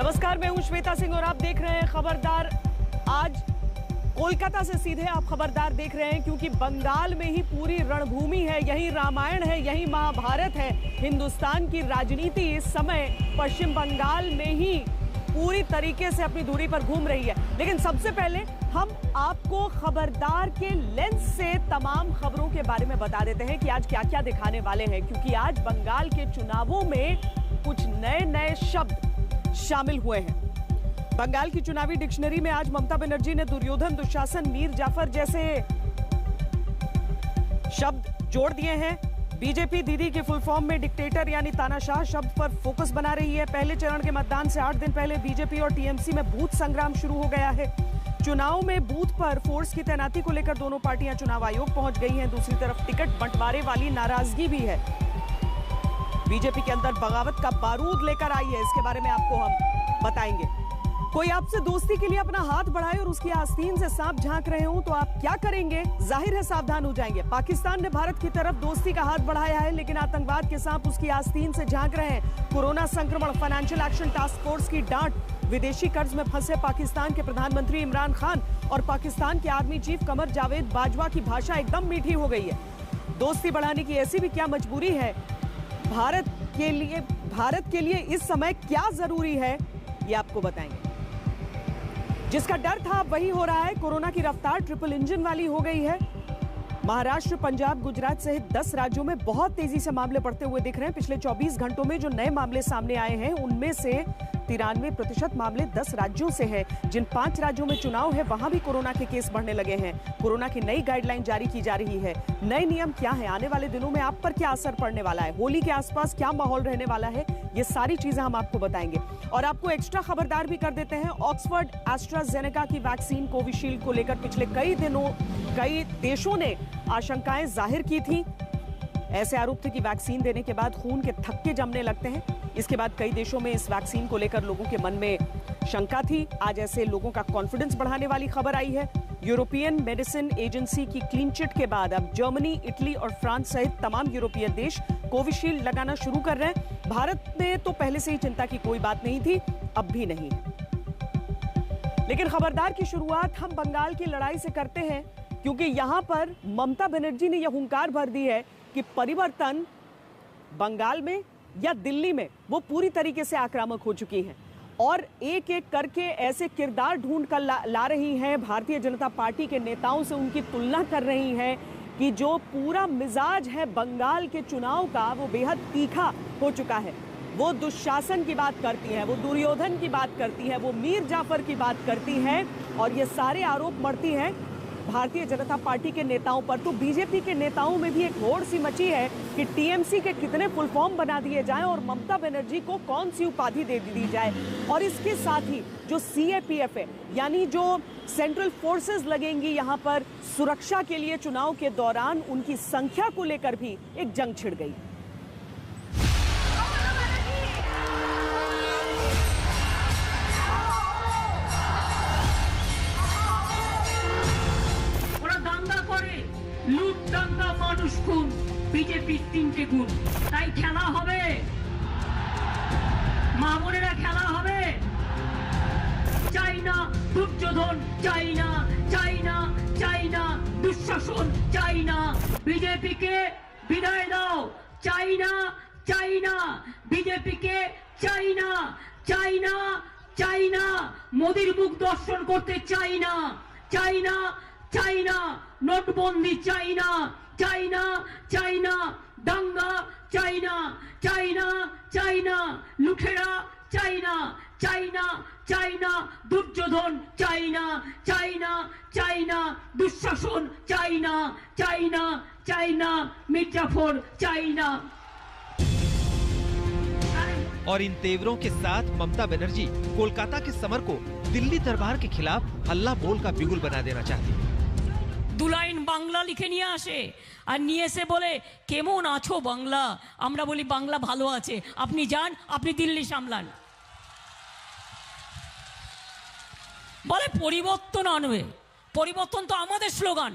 नमस्कार, मैं हूं श्वेता सिंह और आप देख रहे हैं खबरदार। आज कोलकाता से सीधे आप खबरदार देख रहे हैं क्योंकि बंगाल में ही पूरी रणभूमि है, यही रामायण है, यही महाभारत है। हिंदुस्तान की राजनीति इस समय पश्चिम बंगाल में ही पूरी तरीके से अपनी धुरी पर घूम रही है। लेकिन सबसे पहले हम आपको खबरदार के लेंस से तमाम खबरों के बारे में बता देते हैं कि आज क्या क्या दिखाने वाले हैं, क्योंकि आज बंगाल के चुनावों में कुछ नए नए शब्द शामिल हुए हैं। बंगाल की चुनावी डिक्शनरी में आज ममता बनर्जी ने दुर्योधन, दुशासन, मीर जाफर जैसे शब्द जोड़ दिए हैं। बीजेपी दीदी की फुल फॉर्म में डिक्टेटर यानी तानाशाह शब्द पर फोकस बना रही है। पहले चरण के मतदान से 8 दिन पहले बीजेपी और टीएमसी में बूथ संग्राम शुरू हो गया है। चुनाव में बूथ पर फोर्स की तैनाती को लेकर दोनों पार्टियां चुनाव आयोग पहुंच गई हैं। दूसरी तरफ टिकट बंटवारे वाली नाराजगी भी है। बीजेपी के अंदर बगावत का बारूद लेकर आई है, इसके बारे में आपको हम बताएंगे। कोई आपसे दोस्ती के लिए अपना हाथ बढ़ाए और उसकी आस्तीन से सांप झांक रहे हो तो आप क्या करेंगे? जाहिर है सावधान हो जाएंगे। पाकिस्तान ने भारत की तरफ दोस्ती का हाथ बढ़ाया है, लेकिन आतंकवाद के सांप उसकी आस्तीन से झांक रहे हैं। कोरोना संक्रमण, फाइनेंशियल एक्शन टास्क फोर्स की डांट, विदेशी कर्ज में फंसे पाकिस्तान के प्रधानमंत्री इमरान खान और पाकिस्तान के आर्मी चीफ कमर जावेद बाजवा की भाषा एकदम मीठी हो गई है। दोस्ती बढ़ाने की ऐसी भी क्या मजबूरी है? भारत के लिए इस समय क्या जरूरी है, ये आपको बताएंगे। जिसका डर था वही हो रहा है। कोरोना की रफ्तार ट्रिपल इंजन वाली हो गई है। महाराष्ट्र, पंजाब, गुजरात सहित 10 राज्यों में बहुत तेजी से मामले बढ़ते हुए दिख रहे हैं। पिछले 24 घंटों में जो नए मामले सामने आए हैं उनमें से 93% मामले 10 राज्यों से हैं। जिन 5 राज्यों में चुनाव है वहां भी कोरोना के केस बढ़ने लगे हैं। कोरोना की नई गाइडलाइन जारी की जा रही है। नए नियम क्या है, आने वाले दिनों में आप पर क्या असर पड़ने वाला है, होली के आसपास क्या माहौल रहने वाला है, ये सारी चीजें हम आपको बताएंगे। और आपको एक्स्ट्रा खबरदार भी कर देते हैं। ऑक्सफोर्ड एस्ट्राजेनेका की वैक्सीन कोविशील्ड को लेकर पिछले कई देशों ने आशंकाएं जाहिर की थी। ऐसे आरोप थे कि वैक्सीन देने के बाद खून के थक्के जमने लगते हैं। इसके बाद कई देशों में इस वैक्सीन को लेकर लोगों के मन में शंका थी। आज ऐसे लोगों का कॉन्फिडेंस बढ़ाने वाली खबर आई है। यूरोपियन मेडिसिन एजेंसी की क्लीन चिट के बाद अब जर्मनी, इटली और फ्रांस सहित तमाम यूरोपीय देश कोविशील्ड लगाना शुरू कर रहे हैं। भारत में तो पहले से ही चिंता की कोई बात नहीं थी, अब भी नहीं। लेकिन खबरदार की शुरुआत हम बंगाल की लड़ाई से करते हैं, क्योंकि यहां पर ममता बनर्जी ने यह हुंकार भर दी है कि परिवर्तन बंगाल में या दिल्ली में वो पूरी तरीके से आक्रामक हो चुकी हैं और एक एक करके ऐसे किरदार ढूंढ कर ला रही हैं। भारतीय जनता पार्टी के नेताओं से उनकी तुलना कर रही हैं कि जो पूरा मिजाज है बंगाल के चुनाव का वो बेहद तीखा हो चुका है। वो दुशासन की बात करती हैं, वो दुर्योधन की बात करती हैं, वो मीर जाफर की बात करती हैं और ये सारे आरोप मढ़ती हैं भारतीय जनता पार्टी के नेताओं पर। तो बीजेपी के नेताओं में भी एक होड़ सी मची है कि टीएमसी के कितने फुल फॉर्म बना दिए जाएं और ममता बनर्जी को कौन सी उपाधि दे दी जाए। और इसके साथ ही जो सीएपीएफ है, यानी जो सेंट्रल फोर्सेस लगेंगी यहां पर सुरक्षा के लिए चुनाव के दौरान, उनकी संख्या को लेकर भी एक जंग छिड़ गई। बीजेपी 3টে গুণ, তাই খেলা হবে, মা বোনেরা খেলা হবে। চাই না দুর্যোধন, চাই না, চাই না, চাই না দুঃশাসন, চাই না বিজেপিকে বিদায় দাও, চাই না, চাই না বিজেপিকে, চাই না, চাই না, চাই না মোদির মুখ দর্শন করতে, চাই না, চাই না, চাই না নোটবন্দি, চাই না, চাইনা, চাইনা দাঙ্গা, চাইনা, চাইনা, চাইনা লুঠেরা, চাইনা, চাইনা, চাইনা দুর্যোধন, চাইনা, চাইনা, চাইনা দুঃশাসন, চাইনা, চাইনা, চাইনা মির্জাফর, चाइना। और इन तेवरों के साथ ममता बनर्जी कोलकाता के समर को दिल्ली दरबार के खिलाफ हल्ला बोल का बिगुल बना देना चाहती है। 2 লাইন বাংলা লিখে নিয়ে আসে আর নিয়ে এসে বলে কেমন আছো বাংলা। আমরা বলি বাংলা ভালো আছে, আপনি যান, আপনি দিল্লি সামলান। বলে পরিবর্তন আনবে। পরিবর্তন তো আমাদের স্লোগান।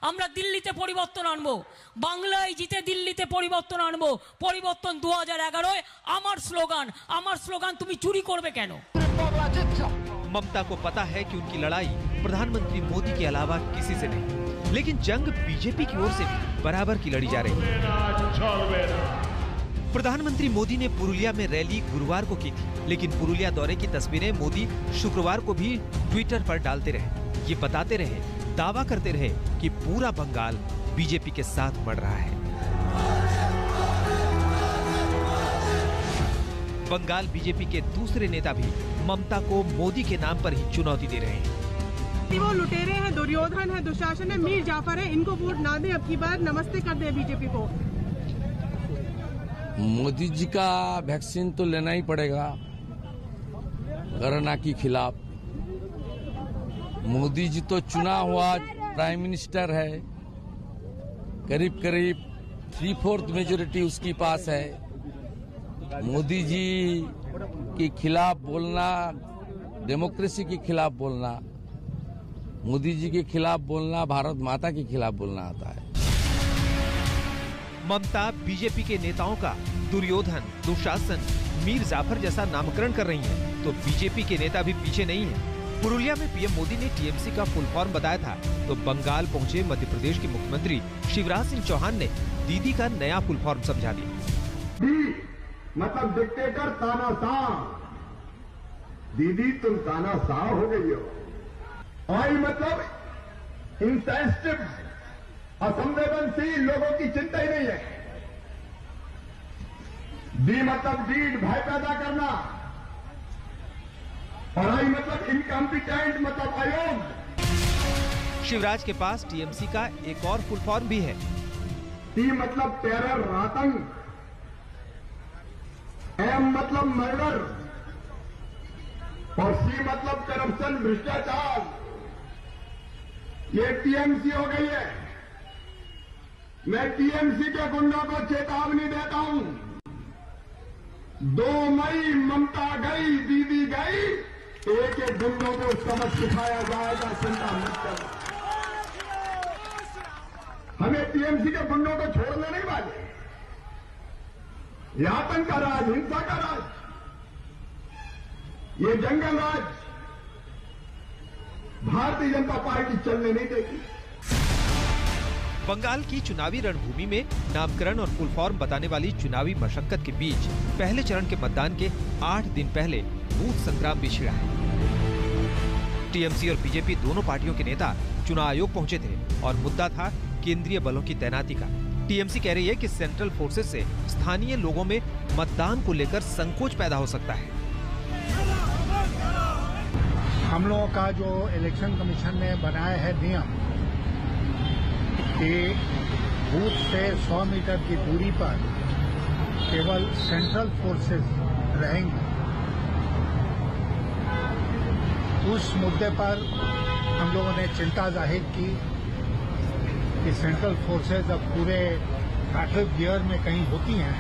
আমরা দিল্লিতে পরিবর্তন আনবো, বাংলায় জিতে দিল্লিতে পরিবর্তন আনবো। পরিবর্তন 2011 আমার স্লোগান। আমার স্লোগান তুমি চুরি করবে কেন? ममता को पता है कि उनकी लड़ाई प्रधानमंत्री मोदी के अलावा किसी से नहीं, लेकिन जंग बीजेपी की ओर से भी बराबर की लड़ी जा रही है। प्रधानमंत्री मोदी ने पुरुलिया में रैली गुरुवार को की थी, लेकिन पुरुलिया दौरे की तस्वीरें मोदी शुक्रवार को भी ट्विटर पर डालते रहे। ये बताते रहे, दावा करते रहे कि पूरा बंगाल बीजेपी के साथ बढ़ रहा है। बंगाल बीजेपी के दूसरे नेता भी ममता को मोदी के नाम पर ही चुनौती दे रहे हैं। वो लुटेरे हैं, दुर्योधन है, दुशासन है, मीर जाफर है, इनको वोट ना दे, अब की बार नमस्ते कर दे बीजेपी को। मोदी जी का वैक्सीन तो लेना ही पड़ेगा कोरोना के खिलाफ। मोदी जी तो चुना हुआ प्राइम मिनिस्टर है, करीब करीब 3/4 मेजोरिटी उसके पास है। मोदी जी के खिलाफ बोलना, डेमोक्रेसी के खिलाफ बोलना, मोदी जी के खिलाफ बोलना, भारत माता के खिलाफ बोलना आता है। ममता बीजेपी के नेताओं का दुर्योधन, दुशासन, मीर जाफर जैसा नामकरण कर रही है, तो बीजेपी के नेता भी पीछे नहीं है। पुरुलिया में पीएम मोदी ने टीएमसी का फुल फॉर्म बताया था, तो बंगाल पहुंचे मध्य प्रदेश के मुख्यमंत्री शिवराज सिंह चौहान ने दीदी का नया फुल फॉर्म समझा दिया। मतलब डिक्टेटर तानाशाह, दीदी तुम तानाशाह हो गई हो। आई मतलब इंसेंसिटिव, असंवेदनशील, लोगों की चिंता ही नहीं है। डी मतलब डीड, भय पैदा करना, और आई मतलब इनकम्पिटेंट, मतलब अयोग्य। शिवराज के पास टीएमसी का एक और फुल फॉर्म भी है। टी मतलब टेरर, आतंक, एम मतलब मर्डर, और सी मतलब करप्शन, भ्रष्टाचार। ये टीएमसी हो गई है। मैं टीएमसी के गुंडों को चेतावनी देता हूं, 2 मई ममता गई, दीदी गई, एक गुंडों को सबक सिखाया जाएगा, चिंता मत करो। हमें टीएमसी के गुंडों को छोड़ने नहीं वाले। ये आतंक का राज, हिंसा का राज, ये जंगल राज भारतीय जनता पार्टी चलने नहीं देगी। बंगाल की चुनावी रणभूमि में नामकरण और फुल फॉर्म बताने वाली चुनावी मशक्कत के बीच पहले चरण के मतदान के 8 दिन पहले बूथ संग्राम भी छिड़ा है। टीएमसी और बीजेपी दोनों पार्टियों के नेता चुनाव आयोग पहुंचे थे और मुद्दा था केंद्रीय बलों की तैनाती का। टीएमसी कह रही है कि सेंट्रल फोर्सेस से स्थानीय लोगों में मतदान को लेकर संकोच पैदा हो सकता है। हम लोगों का जो इलेक्शन कमीशन ने बनाया है नियम कि बूथ से 100 मीटर की दूरी पर केवल सेंट्रल फोर्सेस रहेंगे, उस मुद्दे पर हम लोगों ने चिंता जाहिर की कि सेंट्रल फोर्सेस अब पूरे बैटल गियर में कहीं होती हैं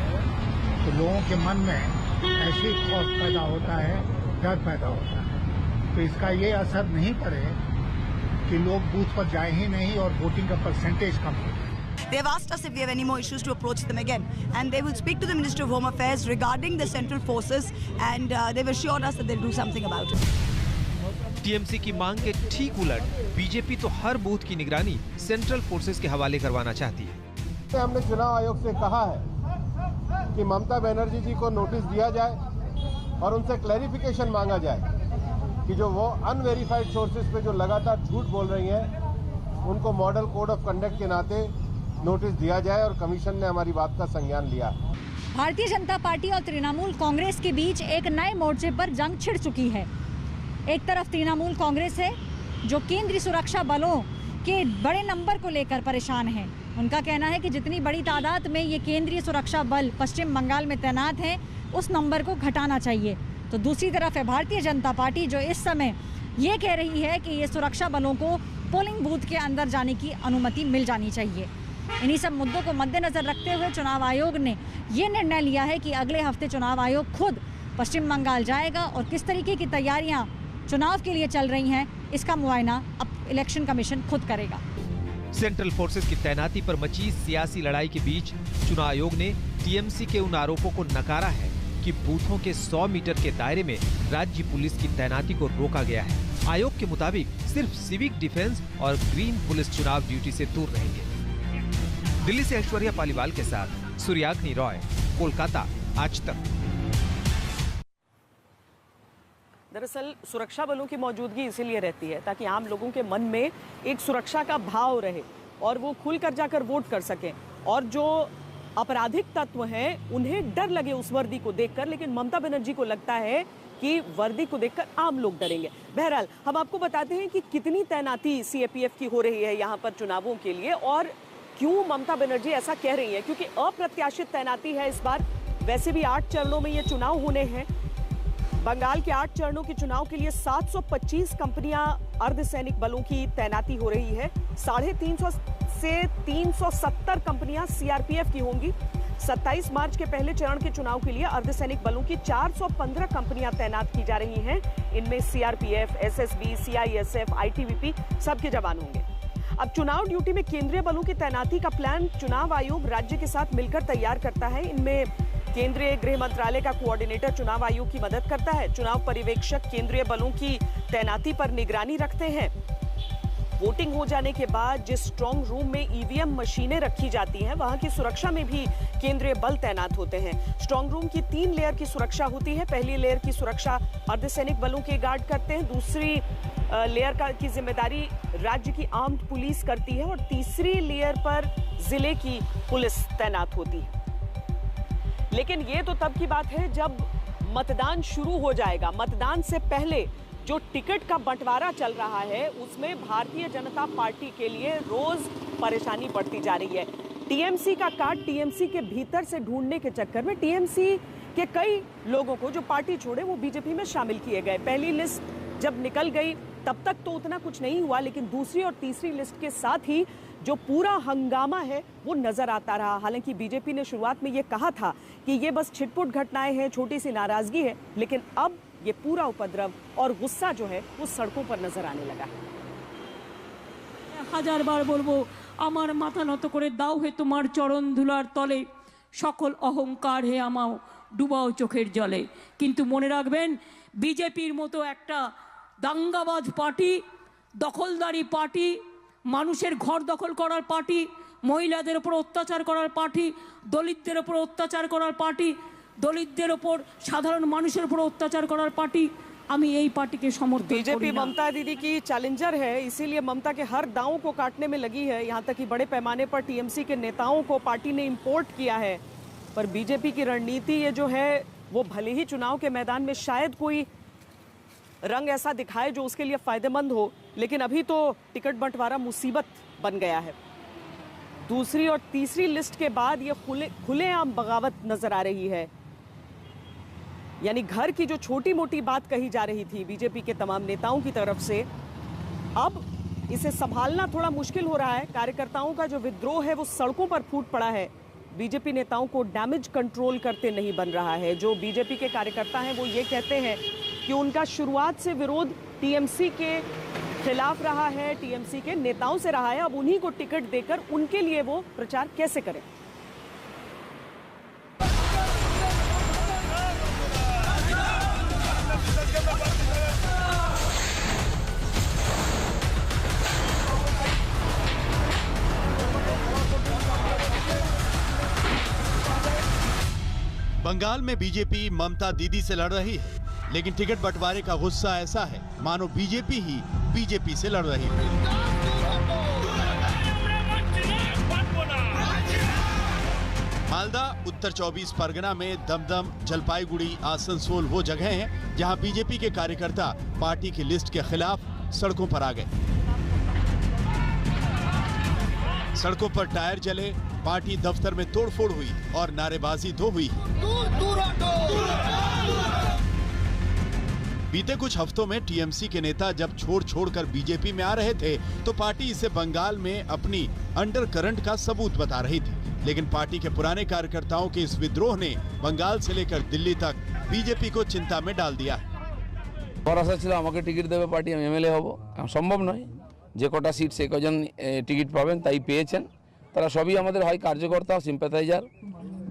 तो लोगों के मन में ऐसी खौफ पैदा होता है, डर पैदा होता है, तो इसका ये असर नहीं पड़े कि लोग बूथ पर जाए ही नहीं और वोटिंग का परसेंटेज कम हो। They have asked us if we have any more issues to approach them again, and they will speak to the Minister of Home Affairs regarding the central forces, and they've assured us that they'll do something about it. TMC की मांग के ठीक उलट BJP तो हर booth की निगरानी central forces के हवाले करवाना चाहती है। हमने चुनाव आयोग से कहा है कि ममता बनर्जी जी को नोटिस दिया जाए और उनसे क्लैरिफिकेशन मांगा जाए कि जो वो अनवेरिफाइड सोर्सेज पे जो लगातार झूठ बोल रही हैं उनको मॉडल कोड ऑफ कंडक्ट के नाते नोटिस दिया जाए, और कमीशन ने हमारी बात का संज्ञान लिया। भारतीय जनता पार्टी और तृणमूल कांग्रेस के बीच एक नए मोर्चे पर जंग छिड़ चुकी है। एक तरफ तृणमूल कांग्रेस है जो केंद्रीय सुरक्षा बलों के बड़े नंबर को लेकर परेशान है। उनका कहना है कि जितनी बड़ी तादाद में ये केंद्रीय सुरक्षा बल पश्चिम बंगाल में तैनात हैं उस नंबर को घटाना चाहिए। तो दूसरी तरफ है भारतीय जनता पार्टी जो इस समय ये कह रही है कि ये सुरक्षा बलों को पोलिंग बूथ के अंदर जाने की अनुमति मिल जानी चाहिए। इन्हीं सब मुद्दों को मद्देनजर रखते हुए चुनाव आयोग ने ये निर्णय लिया है कि अगले हफ्ते चुनाव आयोग खुद पश्चिम बंगाल जाएगा और किस तरीके की तैयारियां चुनाव के लिए चल रही हैं इसका मुआयना अब इलेक्शन कमीशन खुद करेगा। सेंट्रल फोर्सेस की तैनाती पर मची सियासी लड़ाई के बीच चुनाव आयोग ने टीएमसी के उन आरोपों को नकारा है कि बूथों के 100 मीटर के दायरे में राज्य पुलिस की तैनाती को रोका गया है। आयोग के मुताबिक सिर्फ सिविक डिफेंस और ग्रीन पुलिस चुनाव ड्यूटी से दूर रहेंगे। दिल्ली से ऐश्वर्या पालीवाल के साथ सूर्याग्नि रॉय, कोलकाता, आज तक। दरअसल सुरक्षा बलों की मौजूदगी इसीलिए रहती है ताकि आम लोगों के मन में एक सुरक्षा का भाव रहे और वो खुलकर जाकर वोट कर सकें, और जो आपराधिक तत्व हैं उन्हें डर लगे उस वर्दी को देखकर। लेकिन ममता बनर्जी को लगता है कि वर्दी को देखकर आम लोग डरेंगे। बहरहाल हम आपको बताते हैं कि कितनी तैनाती सीएपीएफ की हो रही है यहाँ पर चुनावों के लिए, और क्यों ममता बनर्जी ऐसा कह रही है, क्योंकि अप्रत्याशित तैनाती है इस बार। वैसे भी 8 चरणों में ये चुनाव होने हैं। बंगाल के 8 चरणों के चुनाव के लिए 725 कंपनियां अर्धसैनिक बलों की तैनाती हो रही है। 350 से 370 कंपनियां सीआरपीएफ की होंगी। 27 मार्च के पहले चरण के चुनाव के लिए अर्धसैनिक बलों की 415 कंपनियां तैनात की जा रही हैं। इनमें सीआरपीएफ, एसएसबी, सीआईएसएफ, आईटीबीपी सबके जवान होंगे। अब चुनाव ड्यूटी में केंद्रीय बलों की तैनाती का प्लान चुनाव आयोग राज्य के साथ मिलकर तैयार करता है। इनमें केंद्रीय गृह मंत्रालय का कोऑर्डिनेटर चुनाव आयोग की मदद करता है। चुनाव पर्यवेक्षक केंद्रीय बलों की तैनाती पर निगरानी रखते हैं। वोटिंग हो जाने के बाद जिस स्ट्रांग रूम में ईवीएम मशीनें रखी जाती हैं, वहां की सुरक्षा में भी केंद्रीय बल तैनात होते हैं। स्ट्रांग रूम की 3 लेयर की सुरक्षा होती है। पहली लेयर की सुरक्षा अर्धसैनिक बलों के गार्ड करते हैं, दूसरी लेयर की जिम्मेदारी राज्य की आर्म्ड पुलिस करती है, और तीसरी लेयर पर जिले की पुलिस तैनात होती है। लेकिन ये तो तब की बात है जब मतदान शुरू हो जाएगा। मतदान से पहले जो टिकट का बंटवारा चल रहा है उसमें भारतीय जनता पार्टी के लिए रोज परेशानी बढ़ती जा रही है। टीएमसी का कार्ड टीएमसी के भीतर से ढूंढने के चक्कर में टीएमसी के कई लोगों को जो पार्टी छोड़े वो बीजेपी में शामिल किए गए। पहली लिस्ट जब निकल गई तब तक तो उतना कुछ नहीं हुआ, लेकिन दूसरी और तीसरी लिस्ट के साथ ही जो पूरा हंगामा है वो नजर आता रहा। हालांकि बीजेपी ने शुरुआत में ये कहा था कि ये बस छिटपुट घटनाएं हैं, छोटी सी नाराजगी है, लेकिन अब ये पूरा उपद्रव और गुस्सा जो है वो सड़कों पर नजर आने लगा है। 1000 বার বলবো, আমার মাথা নত করে দাও হে তোমার চরণ ধুলার তলে, সকল অহংকার হে আমাও ডুবাও চোখের জলে। কিন্তু মনে রাখবেন, বিজেপির মতো একটা দাঙ্গাবাজ পার্টি, দখলদারি পার্টি, মানুষের ঘর দখল করার পার্টি, মহিলাদের উপর অত্যাচার করার পার্টি, দলিতদের উপর অত্যাচার করার পার্টি, দলিতদের উপর সাধারণ মানুষের উপর অত্যাচার করার পার্টি, আমি এই পার্টিকে সমর্থন করি না। बीजेपी ममता दीदी की चैलेंजर है, इसीलिए ममता के हर दांव को काटने में लगी है। यहाँ तक कि बड़े पैमाने पर टीएमसी के नेताओं को पार्टी ने इंपोर्ट किया है। पर बीजेपी की रणनीति ये जो है वो भले ही चुनाव के मैदान में शायद कोई रंग ऐसा दिखाए जो उसके लिए फायदेमंद हो, लेकिन अभी तो टिकट बंटवारा मुसीबत बन गया है। दूसरी और तीसरी लिस्ट के बाद ये खुलेआम बगावत नजर आ रही है। यानी घर की जो छोटी मोटी बात कही जा रही थी बीजेपी के तमाम नेताओं की तरफ से, अब इसे संभालना थोड़ा मुश्किल हो रहा है। कार्यकर्ताओं का जो विद्रोह है वो सड़कों पर फूट पड़ा है। बीजेपी नेताओं को डैमेज कंट्रोल करते नहीं बन रहा है। जो बीजेपी के कार्यकर्ता हैं वो ये कहते हैं कि उनका शुरुआत से विरोध टीएमसी के खिलाफ रहा है, टीएमसी के नेताओं से रहा है। अब उन्हीं को टिकट देकर उनके लिए वो प्रचार कैसे करें। बंगाल में बीजेपी ममता दीदी से लड़ रही है, लेकिन टिकट बंटवारे का गुस्सा ऐसा है मानो बीजेपी ही बीजेपी से लड़ रही है। मालदा, उत्तर 24 परगना में दमदम, जलपाईगुड़ी, आसनसोल वो जगह हैं जहां बीजेपी के कार्यकर्ता पार्टी की लिस्ट के खिलाफ सड़कों पर आ गए। सड़कों पर टायर जले, पार्टी दफ्तर में तोड़फोड़ हुई और नारेबाजी तो हुई। बीते कुछ हफ्तों में टीएमसी के नेता जब छोड़कर बीजेपी में आ रहे थे तो पार्टी इसे बंगाल में अपनी अंडर करंट का सबूत बता रही थी। लेकिन पार्टी के पुराने कार्यकर्ताओं के इस विद्रोह ने बंगाल से लेकर दिल्ली तक बीजेपी को चिंता में डाल दिया। ভরসা ছিল আমাকে টিকিট দেবে পার্টি, আমি এমএলএ হব, সম্ভব নয়। যে কটা সিট সে কজন টিকিট পাবেন তাই পেয়েছেন। তারা সবই আমাদের হয় কার্যকর্তা, সিম্প্যাথাইজার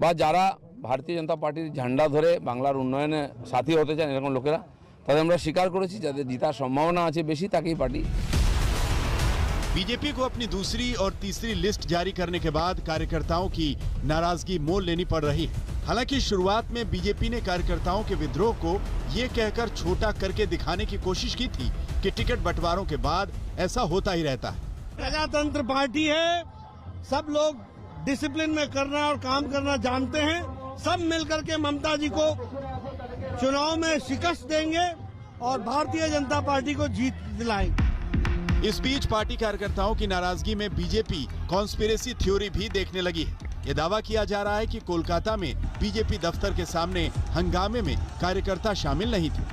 বা যারা ভারতীয় জনতা পার্টির ঝান্ডা ধরে বাংলার উন্নয়নে সাথী হতে চান এরকম লোকেরা, তাদের আমরা স্বীকার করেছি, যাদের জিতার সম্ভাবনা আছে বেশি তাকেই পার্टी। बीजेपी को अपनी दूसरी और तीसरी लिस्ट जारी करने के बाद कार्यकर्ताओं की नाराजगी मोल लेनी पड़ रही है। हालांकि शुरुआत में बीजेपी ने कार्यकर्ताओं के विद्रोह को ये कहकर छोटा करके दिखाने की कोशिश की थी कि टिकट बंटवारों के बाद ऐसा होता ही रहता है। प्रजातंत्र पार्टी है, सब लोग डिसिप्लिन में करना और काम करना जानते हैं। सब मिलकर के ममता जी को चुनाव में शिकस्त देंगे और भारतीय जनता पार्टी को जीत दिलाएंगे। इस बीच पार्टी कार्यकर्ताओं की नाराजगी में बीजेपी कॉन्स्पिरेसी थ्योरी भी देखने लगी है। ये दावा किया जा रहा है कि कोलकाता में बीजेपी दफ्तर के सामने हंगामे में कार्यकर्ता शामिल नहीं थे।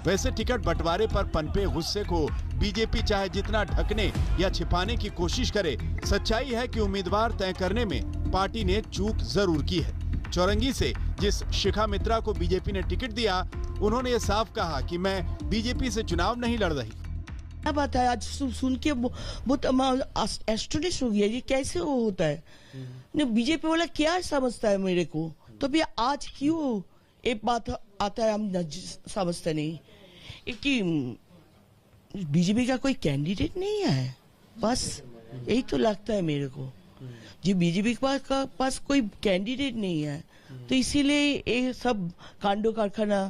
वैसे टिकट बंटवारे पर पनपे गुस्से को बीजेपी चाहे जितना ढकने या छिपाने की कोशिश करे, सच्चाई है कि उम्मीदवार तय करने में पार्टी ने चूक जरूर की है। चौरंगी से जिस शिखा मित्रा को बीजेपी ने टिकट दिया, उन्होंने ये साफ कहा कि मैं बीजेपी से चुनाव नहीं लड़ रही। क्या बात है, आज सुन के बहुत एस्टोनिश हो गया, ये कैसे होता है? बीजेपी वाला क्या समझता है मेरे को, तो भी आज क्यों एक बात आता है हम समझते नहीं कि बीजेपी का कोई कैंडिडेट नहीं है, बस यही तो लगता है मेरे को। जी बीजेपी के पास कोई कैंडिडेट नहीं है, तो इसीलिए ये सब कांडो कारखाना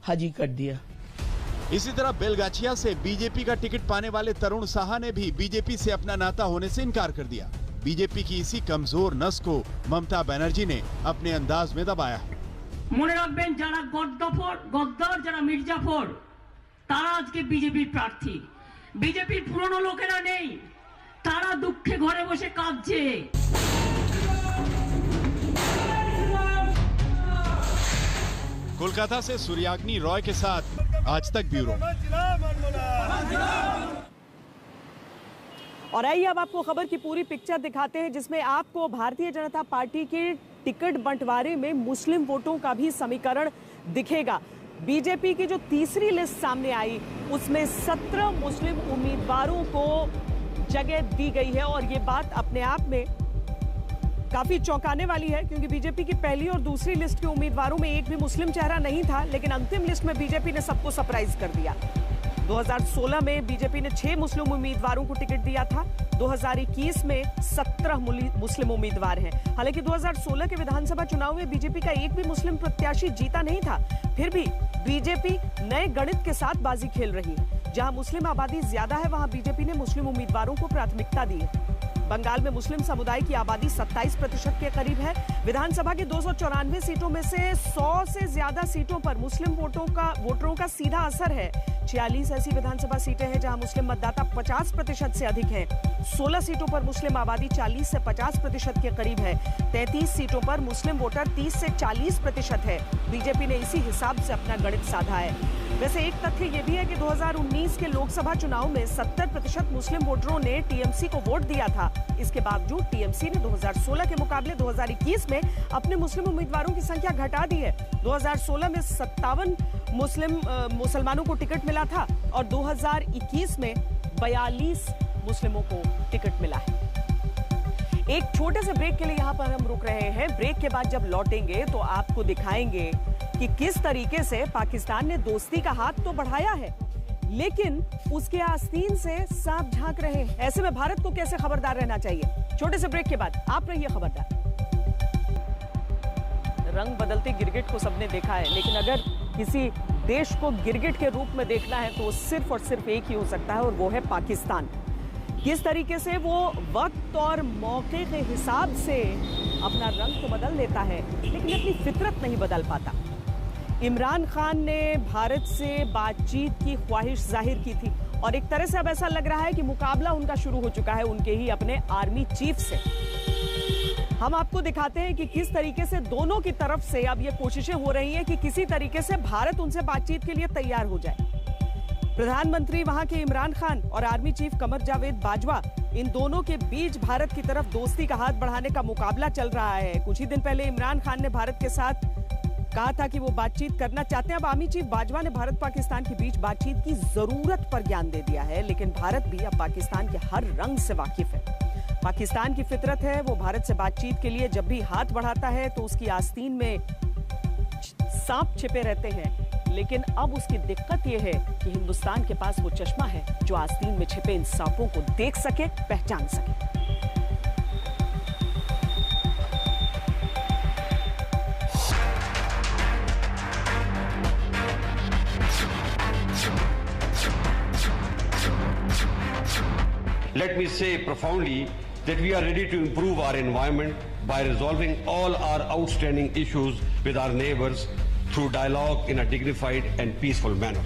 हाजिर कर दिया। इसी तरह बेलगाछिया से बीजेपी का टिकट पाने वाले तरुण साहा ने भी बीजेपी से अपना नाता होने से इनकार कर दिया। बीजेपी की इसी कमजोर नस को ममता बनर्जी ने अपने अंदाज में दबाया है। মনে রাখবেন যারা গদ্দার যারা মির্জাফর তারা আজকে বিজেপির প্রার্থী। বিজেপির পুরনো লোকেরা নেই, তারা দুঃখে ঘরে বসে কাঁদছে। कोलकाता से सूर्याग्नि रॉय के साथ आज तक ब्यूरो। और आइए अब आपको खबर की पूरी पिक्चर दिखाते हैं, जिसमें आपको भारतीय जनता पार्टी के टिकट बंटवारे में मुस्लिम वोटों का भी समीकरण दिखेगा। बीजेपी की जो तीसरी लिस्ट सामने आई उसमें 17 मुस्लिम उम्मीदवारों को जगह दी गई है और ये बात अपने आप में काफी चौंकाने वाली है, क्योंकि बीजेपी की पहली और दूसरी लिस्ट के उम्मीदवारों में एक भी मुस्लिम चेहरा नहीं था, लेकिन अंतिम लिस्ट में बीजेपी ने सबको सरप्राइज कर दिया। 2016 में बीजेपी ने 6 मुस्लिम उम्मीदवारों को टिकट दिया था, 2021 में 17 मुस्लिम उम्मीदवार हैं। हालांकि 2016 के विधानसभा चुनाव में बीजेपी का एक भी मुस्लिम प्रत्याशी जीता नहीं था, फिर भी बीजेपी नए गणित के साथ बाजी खेल रही है। जहां मुस्लिम आबादी ज्यादा है, वहां बीजेपी ने मुस्लिम उम्मीदवारों को प्राथमिकता दी है। बंगाल में मुस्लिम समुदाय की आबादी 27% के करीब है। विधानसभा की 294 सीटों में से 100 से ज्यादा सीटों पर मुस्लिम वोटरों का सीधा असर है। 46 ऐसी विधानसभा सीटें हैं जहां मुस्लिम मतदाता 50% से अधिक हैं। 16 सीटों पर मुस्लिम आबादी 40 से 50% के करीब है। 33 सीटों पर मुस्लिम वोटर 30 से 40% है। बीजेपी ने इसी हिसाब से अपना गणित साधा है। वैसे एक तथ्य ये भी है कि 2019 के लोकसभा चुनाव में 70% मुस्लिम वोटरों ने टीएमसी को वोट दिया था। इसके बावजूद टीएमसी ने 2016 के मुकाबले 2021 में अपने मुस्लिम उम्मीदवारों की संख्या घटा दी है। 2016 में 57 मुसलमानों को टिकट मिला था और 2021 में 42 मुस्लिमों को टिकट मिला है। एक छोटे से ब्रेक के लिए यहाँ पर हम रुक रहे हैं। ब्रेक के बाद जब लौटेंगे तो आपको दिखाएंगे कि किस तरीके से पाकिस्तान ने दोस्ती का हाथ तो बढ़ाया है, लेकिन उसके आस्तीन से सांप झांक रहे हैं। ऐसे में भारत को कैसे खबरदार रहना चाहिए? छोटे से ब्रेक के बाद आप रहिए खबरदार। रंग बदलते गिरगिट को सबने देखा है, लेकिन अगर किसी देश को गिरगिट के रूप में देखना है तो सिर्फ और सिर्फ एक ही हो सकता है, और वो है पाकिस्तान। किस तरीके से वो वक्त और मौके के हिसाब से अपना रंग तो बदल लेता है, लेकिन अपनी फितरत नहीं बदल पाता। इमरान खान ने भारत से बातचीत की ख्वाहिश जाहिर की थी और एक तरह से अब ऐसा लग रहा है कि मुकाबला उनका शुरू हो चुका है उनके ही अपने आर्मी चीफ से। हम आपको दिखाते हैं कि किस तरीके से दोनों की तरफ से अब ये कोशिशें हो रही हैं कि किसी तरीके से भारत उनसे बातचीत के लिए तैयार हो जाए। प्रधानमंत्री वहां के इमरान खान और आर्मी चीफ कमर जावेद बाजवा, इन दोनों के बीच भारत की तरफ दोस्ती का हाथ बढ़ाने का मुकाबला चल रहा है। कुछ ही दिन पहले इमरान खान ने भारत के साथ कहा था कि वो बातचीत करना चाहते हैं। अब आर्मी चीफ बाजवा ने भारत पाकिस्तान के बीच बातचीत की जरूरत पर ज्ञान दे दिया है, लेकिन भारत भी अब पाकिस्तान के हर रंग से वाकिफ है। पाकिस्तान की फितरत है, वो भारत से बातचीत के लिए जब भी हाथ बढ़ाता है तो उसकी आस्तीन में सांप छिपे रहते हैं। लेकिन अब उसकी दिक्कत यह है कि हिंदुस्तान के पास वो चश्मा है जो आस्तीन में छिपे इन सांपों को देख सके, पहचान सके। Let me say profoundly that we are ready to improve our environment by resolving all our outstanding issues with our neighbors through dialogue in a dignified and peaceful manner.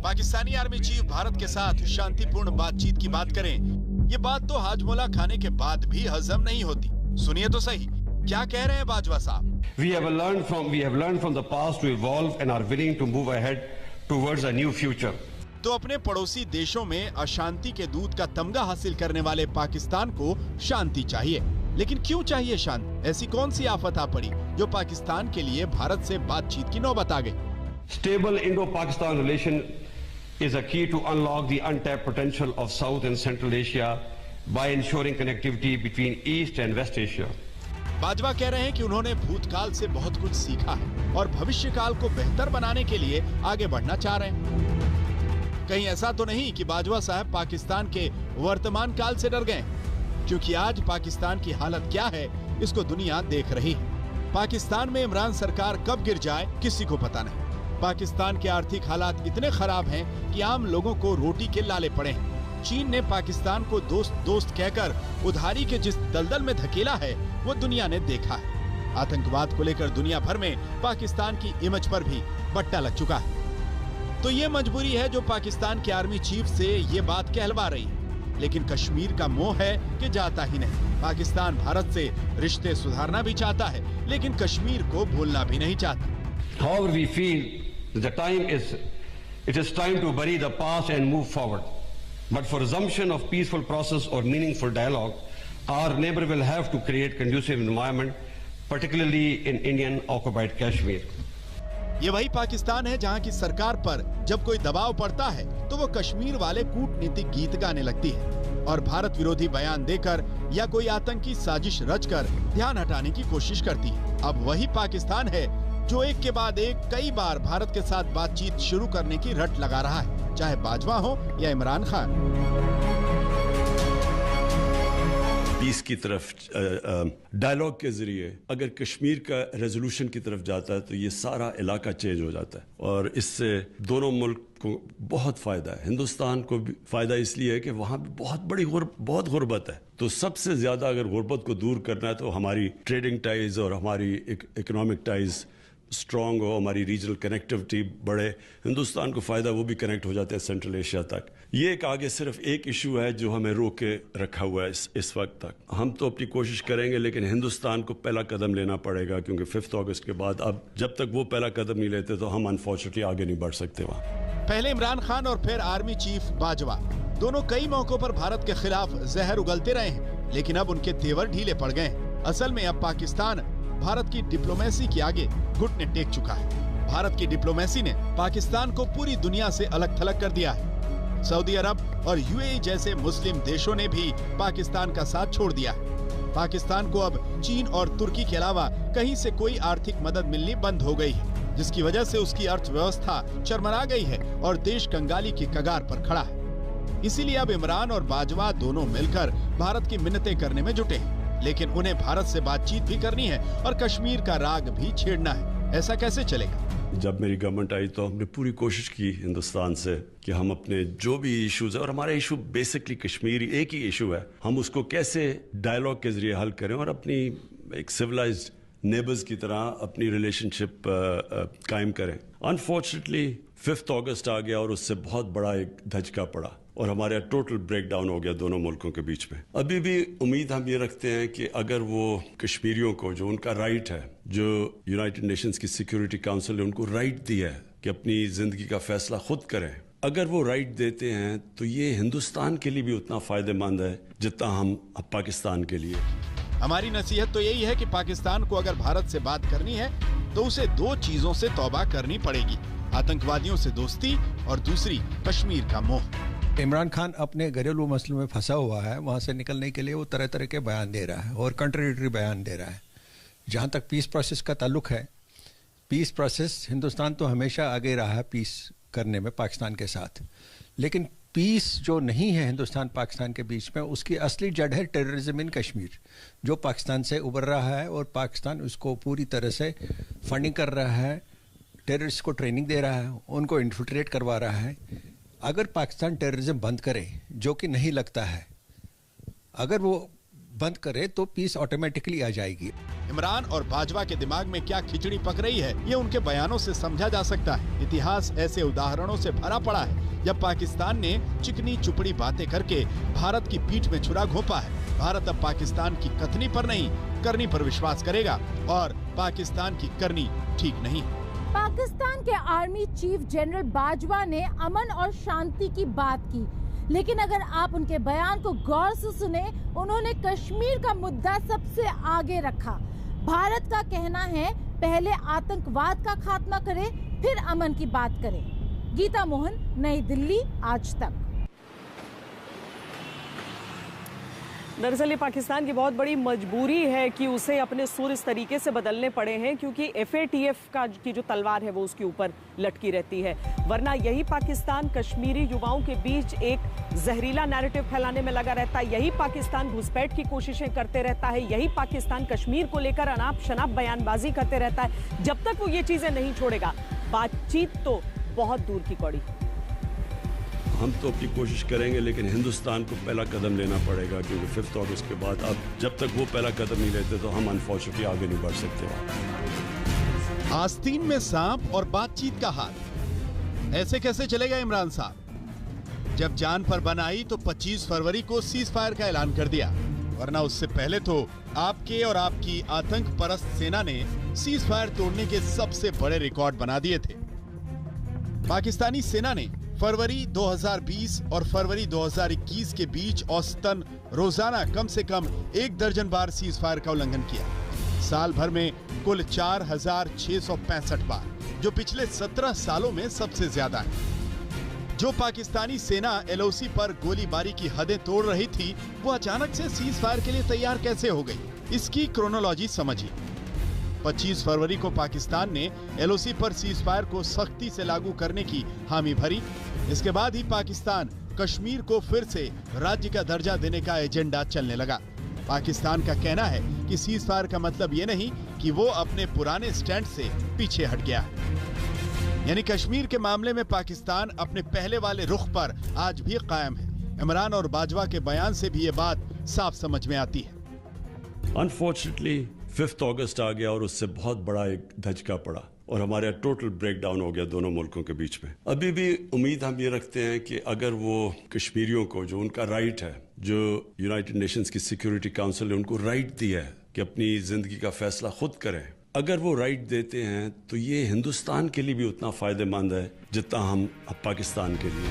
Pakistani army chief Bharat के साथ शांतिपूर्ण बातचीत की बात करें, ये बात तो हाजमोला खाने के बाद भी हजम नहीं होती। सुनिए तो सही, क्या कह रहे हैं बाजवा साहब? We have learned from the past to evolve and are willing to move ahead towards a new future. तो अपने पड़ोसी देशों में अशांति के दूत का तमगा हासिल करने वाले पाकिस्तान को शांति चाहिए। लेकिन क्यों चाहिए शांति? ऐसी कौन सी आफत आ पड़ी जो पाकिस्तान के लिए भारत से बातचीत की नौबत आ गई? Stable Indo-Pakistan relation is a key to unlock the untapped potential of South and Central Asia by ensuring connectivity between East and West Asia. Bajwa कह रहे हैं कि उन्होंने भूतकाल से बहुत कुछ सीखा है और भविष्यकाल को बेहतर बनाने के लिए आगे बढ़ना चाह रहे हैं। कहीं ऐसा तो नहीं कि बाजवा साहब पाकिस्तान के वर्तमान काल से डर गए, क्योंकि आज पाकिस्तान की हालत क्या है इसको दुनिया देख रही है। पाकिस्तान में इमरान सरकार कब गिर जाए किसी को पता नहीं। पाकिस्तान के आर्थिक हालात इतने खराब हैं कि आम लोगों को रोटी के लाले पड़े हैं। चीन ने पाकिस्तान को दोस्त दोस्त कहकर उधारी के जिस दलदल में धकेला है वो दुनिया ने देखा है। आतंकवाद को लेकर दुनिया भर में पाकिस्तान की इमेज पर भी बट्टा लग चुका है। तो ये मजबूरी है जो पाकिस्तान के आर्मी चीफ से ये बात कहलवा रही है। लेकिन कश्मीर का मोह है कि जाता ही नहीं। पाकिस्तान भारत से रिश्ते सुधारना भी चाहता है, लेकिन कश्मीर को भूलना भी नहीं चाहता। However, we feel it is time to bury the past and move forward. But for resumption of peaceful process or meaningful dialogue, our neighbor will have to create conducive environment, particularly in Indian occupied Kashmir. ये वही पाकिस्तान है जहां की सरकार पर जब कोई दबाव पड़ता है तो वो कश्मीर वाले कूटनीतिक गीत गाने लगती है और भारत विरोधी बयान देकर या कोई आतंकी साजिश रचकर ध्यान हटाने की कोशिश करती है। अब वही पाकिस्तान है जो एक के बाद एक कई बार भारत के साथ बातचीत शुरू करने की रट लगा रहा है, चाहे बाजवा हो या इमरान खान। पीस की तरफ डायलॉग के जरिए अगर कश्मीर का रेजोल्यूशन की तरफ जाता है तो ये सारा इलाका चेंज हो जाता है और इससे दोनों मुल्क को बहुत फायदा है। हिंदुस्तान को भी फायदा इसलिए है कि वहाँ भी बहुत गुर्बत है। तो सबसे ज्यादा अगर गुर्बत को दूर करना है तो हमारी ट्रेडिंग टाइज और हमारी इकोनॉमिक टाइज स्ट्रॉन्ग हो, हमारी रीजनल कनेक्टिविटी बढ़े, हिंदुस्तान को फ़ायदा, वो भी कनेक्ट हो जाते हैं सेंट्रल एशिया तक। ये एक आगे सिर्फ एक इशू है जो हमें रोक के रखा हुआ है इस वक्त तक। हम तो अपनी कोशिश करेंगे लेकिन हिंदुस्तान को पहला कदम लेना पड़ेगा, क्योंकि 5 अगस्त के बाद अब जब तक वो पहला कदम नहीं लेते तो हम अनफॉर्चुनेटली आगे नहीं बढ़ सकते वहाँ। पहले इमरान खान और फिर आर्मी चीफ बाजवा दोनों कई मौकों पर भारत के खिलाफ जहर उगलते रहे हैं, लेकिन अब उनके तेवर ढीले पड़ गए हैं। असल में अब पाकिस्तान भारत की डिप्लोमेसी के आगे घुटने टेक चुका है। भारत की डिप्लोमेसी ने पाकिस्तान को पूरी दुनिया से अलग थलग कर दिया है। सऊदी अरब और यूएई जैसे मुस्लिम देशों ने भी पाकिस्तान का साथ छोड़ दिया है। पाकिस्तान को अब चीन और तुर्की के अलावा कहीं से कोई आर्थिक मदद मिलनी बंद हो गई है, जिसकी वजह से उसकी अर्थव्यवस्था चरमरा गई है और देश कंगाली की कगार पर खड़ा है। इसीलिए अब इमरान और बाजवा दोनों मिलकर भारत की मिन्नतें करने में जुटे हैं, लेकिन उन्हें भारत से बातचीत भी करनी है और कश्मीर का राग भी छेड़ना है। ऐसा कैसे चलेगा? जब मेरी गवर्नमेंट आई तो हमने पूरी कोशिश की हिंदुस्तान से कि हम अपने जो भी इश्यूज है, और हमारा इशू बेसिकली कश्मीरी एक ही इशू है, हम उसको कैसे डायलॉग के जरिए हल करें और अपनी एक सिविलाइज्ड नेबर्स की तरह अपनी रिलेशनशिप कायम करें। अनफॉर्चुनेटली 5 अगस्त आ गया और उससे बहुत बड़ा एक धचका पड़ा और हमारा टोटल ब्रेकडाउन हो गया दोनों मुल्कों के बीच में। अभी भी उम्मीद हम ये रखते हैं कि अगर वो कश्मीरियों को, जो उनका राइट है, जो यूनाइटेड नेशंस की सिक्योरिटी काउंसिल ने उनको राइट दिया है कि अपनी जिंदगी का फैसला खुद करें, अगर वो राइट देते हैं तो ये हिंदुस्तान के लिए भी उतना फायदेमंद है जितना हम पाकिस्तान के लिए। हमारी नसीहत तो यही है कि पाकिस्तान को अगर भारत से बात करनी है तो उसे 2 चीजों से तौबा करनी पड़ेगी, आतंकवादियों से दोस्ती और दूसरी कश्मीर का मोह। इमरान खान अपने घरेलू मसलों में फंसा हुआ है, वहाँ से निकलने के लिए वो तरह तरह के बयान दे रहा है और कंट्राडिक्टरी बयान दे रहा है। जहाँ तक पीस प्रोसेस का ताल्लुक है, पीस प्रोसेस, हिंदुस्तान तो हमेशा आगे रहा है पीस करने में पाकिस्तान के साथ, लेकिन पीस जो नहीं है हिंदुस्तान पाकिस्तान के बीच में, उसकी असली जड़ है टेररिज्म इन कश्मीर, जो पाकिस्तान से उभर रहा है और पाकिस्तान उसको पूरी तरह से फंडिंग कर रहा है, टेररिस्ट को ट्रेनिंग दे रहा है, उनको इन्फिल्ट्रेट करवा रहा है। अगर पाकिस्तान टेररिज्म बंद करे, जो कि नहीं लगता है, अगर वो बंद करे तो पीस ऑटोमेटिकली आ जाएगी। इमरान और बाजवा के दिमाग में क्या खिचड़ी पक रही है, ये उनके बयानों से समझा जा सकता है। इतिहास ऐसे उदाहरणों से भरा पड़ा है जब पाकिस्तान ने चिकनी चुपड़ी बातें करके भारत की पीठ में छुरा घोंपा है। भारत अब पाकिस्तान की कथनी पर नहीं, करनी पर विश्वास करेगा और पाकिस्तान की करनी ठीक नहीं। पाकिस्तान के आर्मी चीफ जनरल बाजवा ने अमन और शांति की बात की, लेकिन अगर आप उनके बयान को गौर से सुने, उन्होंने कश्मीर का मुद्दा सबसे आगे रखा। भारत का कहना है पहले आतंकवाद का खात्मा करे, फिर अमन की बात करें। गीता मोहन, नई दिल्ली, आज तक। दरअसल ये पाकिस्तान की बहुत बड़ी मजबूरी है कि उसे अपने सुर इस तरीके से बदलने पड़े हैं, क्योंकि FATF की जो तलवार है वो उसके ऊपर लटकी रहती है। वरना यही पाकिस्तान कश्मीरी युवाओं के बीच एक जहरीला नैरेटिव फैलाने में लगा रहता है, यही पाकिस्तान घुसपैठ की कोशिशें करते रहता है, यही पाकिस्तान कश्मीर को लेकर अनाप शनाप बयानबाजी करते रहता है। जब तक वो ये चीजें नहीं छोड़ेगा, बातचीत तो बहुत दूर की कौड़ी। हम तो अपनी कोशिश करेंगे, लेकिन हिंदुस्तान को पहला कदम लेना पड़ेगा, क्योंकि 5 अगस्त के बाद अब जब तक वो पहला कदम नहीं लेते तो हम अनफॉर्चुनेटली आगे नहीं बढ़ सकते। आस्तीन में सांप और बातचीत का हाथ, ऐसे कैसे चलेगा इमरान साहब? जब जान पर बन आई तो 25 फरवरी को सीज फायर का ऐलान कर दिया, वरना उससे पहले तो आपके और आपकी आतंक परस्त सेना ने सीज फायर तोड़ने के सबसे बड़े रिकॉर्ड बना दिए थे। पाकिस्तानी सेना ने फरवरी 2020 और फरवरी 2021 के बीच औसतन रोजाना कम से कम 1 दर्जन बार सीज फायर का उल्लंघन किया। साल भर में कुल 4665 बार, जो पिछले 17 सालों में सबसे ज्यादा है। जो पाकिस्तानी सेना LOC पर गोलीबारी की हदें तोड़ रही थी, वो अचानक से सीज फायर के लिए तैयार कैसे हो गई? इसकी क्रोनोलॉजी समझिए। 25 फरवरी को पाकिस्तान ने LOC पर सीज फायर को सख्ती से लागू करने की हामी भरी। इसके बाद ही पाकिस्तान कश्मीर को फिर से राज्य का दर्जा देने का एजेंडा चलने लगा। पाकिस्तान का कहना है कि सीज फायर का मतलब ये नहीं कि वो अपने पुराने स्टैंड से पीछे हट गया है। यानी कश्मीर के मामले में पाकिस्तान अपने पहले वाले रुख पर आज भी कायम है। इमरान और बाजवा के बयान से भी ये बात साफ समझ में आती है। अनफॉर्चुनेटली 5 अगस्त आ गया और उससे बहुत बड़ा एक धचका पड़ा और हमारे टोटल ब्रेकडाउन हो गया दोनों मुल्कों के बीच में। अभी भी उम्मीद हम ये रखते हैं कि अगर वो कश्मीरियों को, जो उनका राइट है, जो यूनाइटेड नेशंस की सिक्योरिटी काउंसिल ने उनको राइट दिया है कि अपनी जिंदगी का फैसला खुद करें, अगर वो राइट देते हैं तो ये हिंदुस्तान के लिए भी उतना फायदेमंद है जितना हम पाकिस्तान के लिए।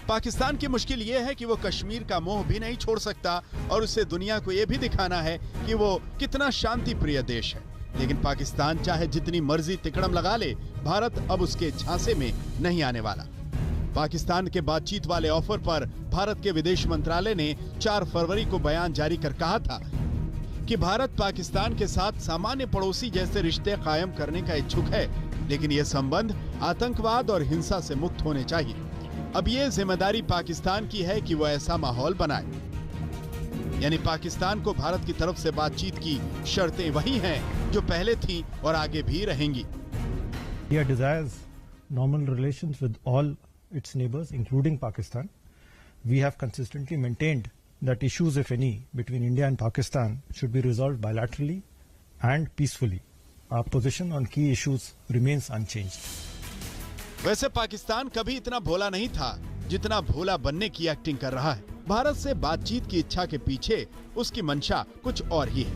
पाकिस्तान की मुश्किल ये है कि वो कश्मीर का मोह भी नहीं छोड़ सकता और उसे दुनिया को ये भी दिखाना है कि वो कितना शांति प्रिय देश है। लेकिन पाकिस्तान चाहे जितनी मर्जी तिकड़म लगा ले, भारत अब उसके झांसे में नहीं आने वाला। पाकिस्तान के बातचीत वाले ऑफर पर भारत के विदेश मंत्रालय ने 4 फरवरी को बयान जारी कर कहा था कि भारत पाकिस्तान के साथ सामान्य पड़ोसी जैसे रिश्ते कायम करने का इच्छुक है, लेकिन ये संबंध आतंकवाद और हिंसा से मुक्त होने चाहिए। अब ये जिम्मेदारी पाकिस्तान की है कि वो ऐसा माहौल बनाए। यानी पाकिस्तान को भारत की तरफ से बातचीत की शर्तें वही हैं जो पहले थीं और आगे भी रहेंगी। India desires normal relations with all its neighbors, including Pakistan. We have consistently maintained that issues, if any, between India and Pakistan should be resolved bilaterally and peacefully. Our position on key issues remains unchanged. वैसे पाकिस्तान कभी इतना भोला नहीं था जितना भोला बनने की acting कर रहा है। भारत से बातचीत की इच्छा के पीछे उसकी मंशा कुछ और ही है।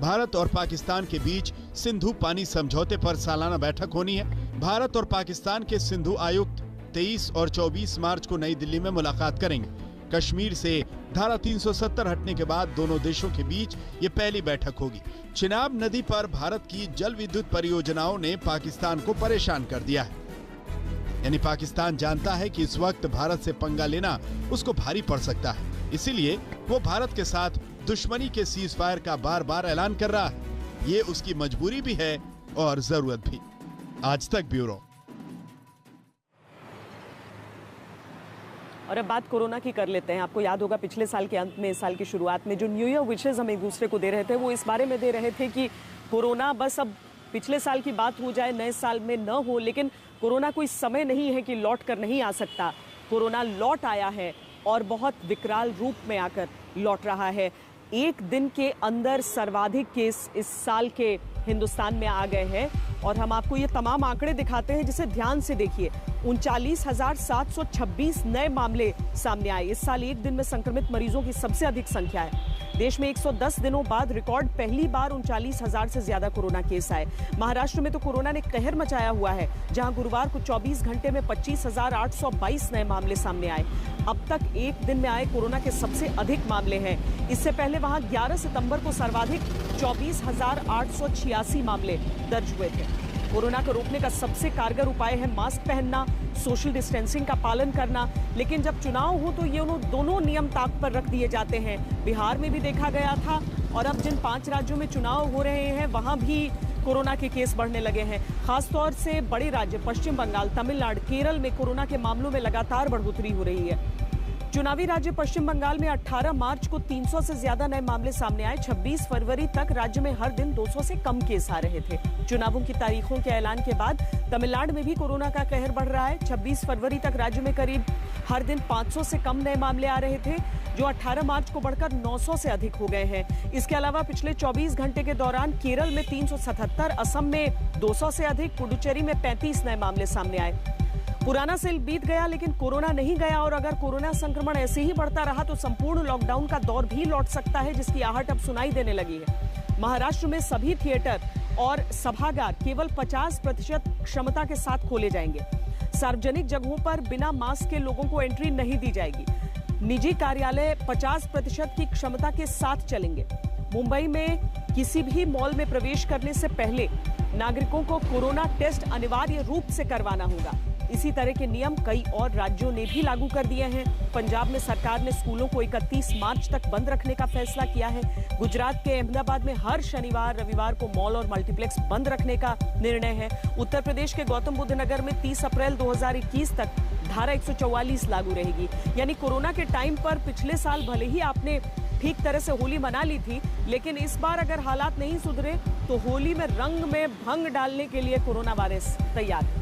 भारत और पाकिस्तान के बीच सिंधु पानी समझौते पर सालाना बैठक होनी है। भारत और पाकिस्तान के सिंधु आयुक्त 23 और 24 मार्च को नई दिल्ली में मुलाकात करेंगे। कश्मीर से धारा 370 हटने के बाद दोनों देशों के बीच ये पहली बैठक होगी। चिनाब नदी पर भारत की जल विद्युत परियोजनाओं ने पाकिस्तान को परेशान कर दिया है। यानी पाकिस्तान जानता है कि इस वक्त भारत से पंगा लेना उसको भारी पड़ सकता है, इसीलिए वो भारत के साथ दुश्मनी के सीज फायर का बार बार ऐलान कर रहा है। ये उसकी मजबूरी भी है और जरूरत भी। आज तक ब्यूरो। और अब बात कोरोना की कर लेते हैं। आपको याद होगा पिछले साल के अंत में, इस साल की शुरुआत में जो न्यू ईयर विशेस हम एक दूसरे को दे रहे थे, वो इस बारे में दे रहे थे कि कोरोना बस अब पिछले साल की बात हो जाए, नए साल में न हो, लेकिन कोरोना कोई समय नहीं है कि लौट कर नहीं आ सकता। कोरोना लौट आया है और बहुत विकराल रूप में आकर लौट रहा है। एक दिन के अंदर सर्वाधिक केस इस साल के हिंदुस्तान में आ गए हैं और हम आपको ये तमाम आंकड़े दिखाते हैं, जिसे ध्यान से देखिए। 39,726 नए मामले सामने आए। इस साल एक दिन में संक्रमित मरीजों की सबसे अधिक संख्या है। देश में 110 दिनों बाद रिकॉर्ड पहली बार 39,000 से ज्यादा कोरोना केस आए। महाराष्ट्र में तो कोरोना ने कहर मचाया हुआ है, जहां गुरुवार को 24 घंटे में 25,822 नए मामले सामने आए। अब तक एक दिन में आए कोरोना के सबसे अधिक मामले हैं। इससे पहले वहां 11 सितंबर को सर्वाधिक 24,886 मामले दर्ज हुए थे। कोरोना को रोकने का सबसे कारगर उपाय है मास्क पहनना, सोशल डिस्टेंसिंग का पालन करना। लेकिन जब चुनाव हो तो ये दोनों नियम ताक पर रख दिए जाते हैं। बिहार में भी देखा गया था और अब जिन 5 राज्यों में चुनाव हो रहे हैं वहां भी कोरोना के केस बढ़ने लगे हैं। खासतौर से बड़े राज्य पश्चिम बंगाल, तमिलनाडु, केरल में कोरोना के मामलों में लगातार बढ़ोतरी हो रही है। चुनावी राज्य पश्चिम बंगाल में 18 मार्च को 300 से ज्यादा नए मामले सामने आए। 26 फरवरी तक राज्य में हर दिन 200 से कम केस आ रहे थे। चुनावों की तारीखों के ऐलान के बाद तमिलनाडु में भी कोरोना का कहर बढ़ रहा है। 26 फरवरी तक राज्य में करीब हर दिन 500 से कम नए मामले आ रहे थे, जो 18 मार्च को बढ़कर 900 से अधिक हो गए हैं। इसके अलावा पिछले 24 घंटे के दौरान केरल में 377, असम में 200 से अधिक, पुडुचेरी में 35 नए मामले सामने आए। पुराना साल बीत गया लेकिन कोरोना नहीं गया और अगर कोरोना संक्रमण ऐसे ही बढ़ता रहा तो संपूर्ण लॉकडाउन का दौर भी लौट सकता है, जिसकी आहट अब सुनाई देने लगी है। महाराष्ट्र में सभी थिएटर और सभागार केवल 50% क्षमता के साथ खोले जाएंगे। सार्वजनिक जगहों पर बिना मास्क के लोगों को एंट्री नहीं दी जाएगी। निजी कार्यालय 50% की क्षमता के साथ चलेंगे। मुंबई में किसी भी मॉल में प्रवेश करने से पहले नागरिकों को कोरोना टेस्ट अनिवार्य रूप से करवाना होगा। इसी तरह के नियम कई और राज्यों ने भी लागू कर दिए हैं। पंजाब में सरकार ने स्कूलों को 31 मार्च तक बंद रखने का फैसला किया है। गुजरात के अहमदाबाद में हर शनिवार रविवार को मॉल और मल्टीप्लेक्स बंद रखने का निर्णय है। उत्तर प्रदेश के गौतम बुद्ध नगर में 30 अप्रैल 2021 तक धारा 144 लागू रहेगी। यानी कोरोना के टाइम पर पिछले साल भले ही आपने ठीक तरह से होली मना ली थी, लेकिन इस बार अगर हालात नहीं सुधरे तो होली में रंग में भंग डालने के लिए कोरोना वायरस तैयार है।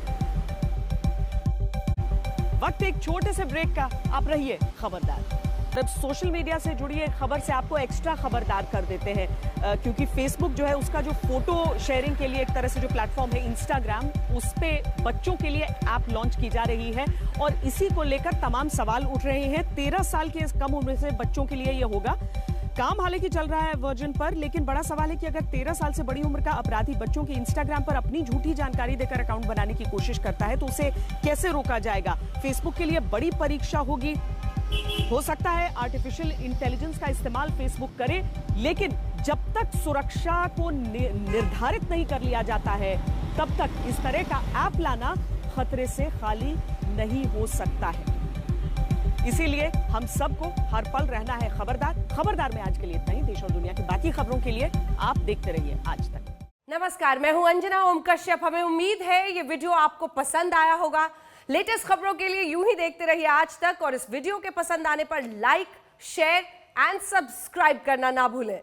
वक्त एक छोटे से ब्रेक का, आप रहिए खबरदार। अब सोशल मीडिया से जुड़ी एक खबर से आपको एक्स्ट्रा खबरदार कर देते हैं, क्योंकि फेसबुक जो है उसका जो फोटो शेयरिंग के लिए एक तरह से जो प्लेटफॉर्म है इंस्टाग्राम, उस पे बच्चों के लिए ऐप लॉन्च की जा रही है और इसी को लेकर तमाम सवाल उठ रहे हैं। 13 साल के कम उम्र से बच्चों के लिए ये होगा। काम हालांकि चल रहा है वर्जन पर, लेकिन बड़ा सवाल है कि अगर 13 साल से बड़ी उम्र का अपराधी बच्चों के इंस्टाग्राम पर अपनी झूठी जानकारी देकर अकाउंट बनाने की कोशिश करता है तो उसे कैसे रोका जाएगा। फेसबुक के लिए बड़ी परीक्षा होगी। हो सकता है आर्टिफिशियल इंटेलिजेंस का इस्तेमाल फेसबुक करे, लेकिन जब तक सुरक्षा को निर्धारित नहीं कर लिया जाता है तब तक इस तरह का ऐप लाना खतरे से खाली नहीं हो सकता है। इसीलिए हम सबको हर पल रहना है खबरदार। खबरदार में आज के लिए इतना ही। देश और दुनिया की बाकी खबरों के लिए आप देखते रहिए आज तक। नमस्कार, मैं हूं अंजना ओम कश्यप। हमें उम्मीद है ये वीडियो आपको पसंद आया होगा। लेटेस्ट खबरों के लिए यूं ही देखते रहिए आज तक और इस वीडियो के पसंद आने पर लाइक, शेयर एंड सब्सक्राइब करना ना भूलें।